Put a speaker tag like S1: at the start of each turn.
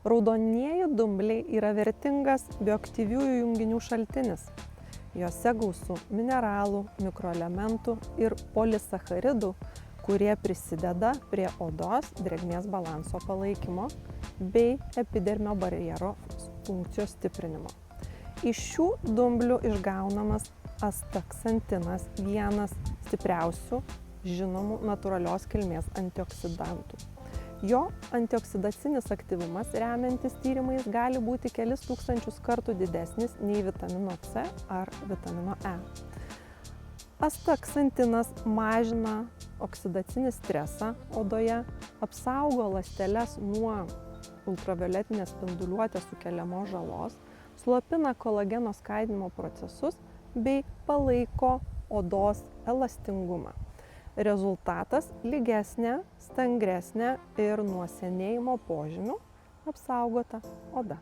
S1: Raudonieji dumbliai yra vertingas bioaktyviųjų junginių šaltinis. Jose gausu mineralų, mikroelementų ir polisacharidų, kurie prisideda prie odos drėgmės balanso palaikymo bei epidermio barjero funkcijos stiprinimo. Iš šių dumblių išgaunamas astaksantinas, vienas stipriausių žinomų natūralios kilmės antioksidantų. Jo antioksidacinis aktyvumas remiantis tyrimais gali būti kelis tūkstančius kartų didesnis nei vitamino C ar vitamino E. Astaksantinas mažina oksidacinį stresą odoje, apsaugo ląsteles nuo ultravioletinės spinduliuotės sukeliamos žalos, slopina kolageno skaidinimo procesus bei palaiko odos elastingumą. Rezultatas – lygesnė, stangresnė ir nuo senėjimo požymių apsaugota oda.